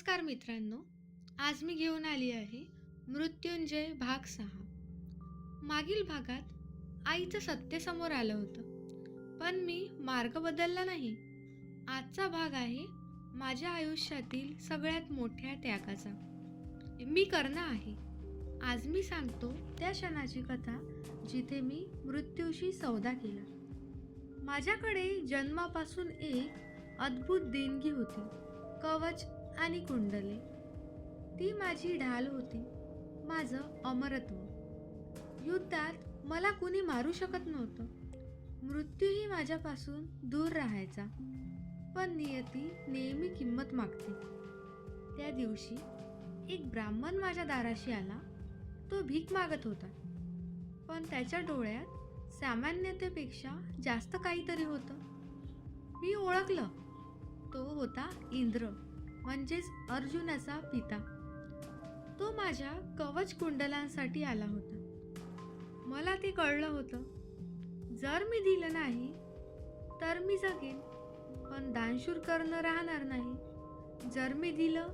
नमस्कार मित्रांनो, आज मी घेऊन आली आहे मृत्युंजय भाग 6. मागील भागात आईचं सत्य समोर आलं होतं, पण मी मार्ग बदलला नाही. आजचा भाग आहे माझ्या आयुष्यातील सगळ्यात मोठ्या त्यागाचा. मी कर्ण आहे. आज मी सांगतो त्या क्षणाची कथा जिथे मी मृत्यूशी सौदा केला. माझ्याकडे जन्मापासून एक अद्भुत देणगी होती, कवच आणि कुंडले. ती माझी ढाल होती, माझं अमरत्व. युद्धात मला कुणी मारू शकत नव्हतं. मृत्यूही माझ्यापासून दूर राहायचा, पण नियती नेहमी किंमत मागते. त्या दिवशी एक ब्राह्मण माझ्या दाराशी आला. तो भीक मागत होता, पण त्याच्या डोळ्यात सामान्यतेपेक्षा जास्त काहीतरी होतं. मी ओळखलं. तो होता इंद्र, म्हणजेच अर्जुनाचा पिता. तो माझ्या कवच कुंडलांसाठी आला होता. मला ते कळलं होतं, जर मी दिलं नाही तर मी जगेन, पण दानशूर कर्ण राहणार नाही. जर मी दिलं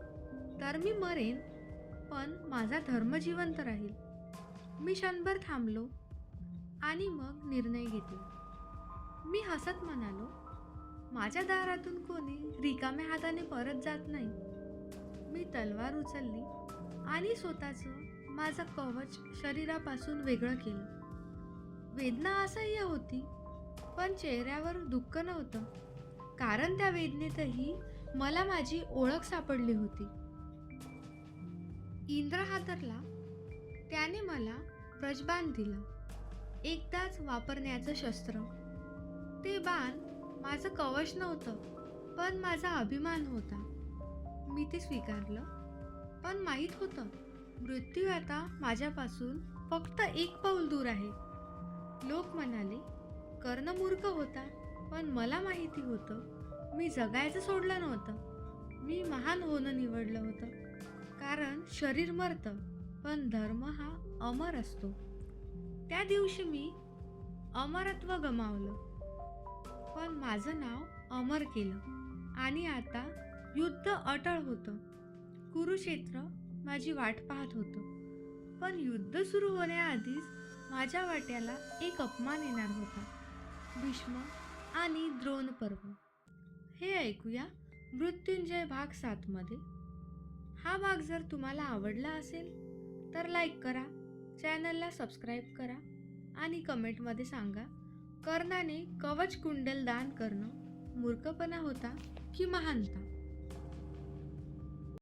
तर मी मरेन, पण माझा धर्म जिवंत राहील. मी क्षणभर थांबलो आणि मग निर्णय घेतला. मी हसत म्हणालो, माझ्या दारातून कोणी रिकाम्या हाताने परत जात नाही. मी तलवार उचलली आणि स्वतःचं माझं कवच शरीरापासून वेगळं केलं. वेदना असह्य होती, पण चेहऱ्यावर दुःख नव्हतं, कारण त्या वेदनेतही मला माझी ओळख सापडली होती. इंद्र हादरला. त्याने मला ब्रजबाण दिलं, एकदाच वापरण्याचं शस्त्र. ते बाण माझं कवच नव्हतं, पण माझा अभिमान होता. मी ते स्वीकारलं, पण माहीत होतं मृत्यू आता माझ्यापासून फक्त एक पाऊल दूर आहे. लोक म्हणाले, कर्ण मूर्ख होता, पण मला माहिती होतं मी जगायचं सोडलं नव्हतं. मी महान होणं निवडलं होतं, कारण शरीर मरतं, पण धर्म हा अमर असतो. त्या दिवशी मी अमरत्व गमावलं, पण माझं नाव अमर केलं. आणि आता युद्ध अटळ होतं. कुरुक्षेत्र माझी वाट पाहत होतं, पण युद्ध सुरू होण्याआधीच माझ्या वाट्याला एक अपमान येणार होता, भीष्म आणि द्रोण पर्व. हे ऐकूया मृत्युंजय भाग 7 मध्ये. हा भाग जर तुम्हाला आवडला असेल तर लाईक करा, चॅनलला सबस्क्राईब करा आणि कमेंटमध्ये सांगा, कर्णाने कवच कुंडल दान करणं मूर्खपणा होता की महानता.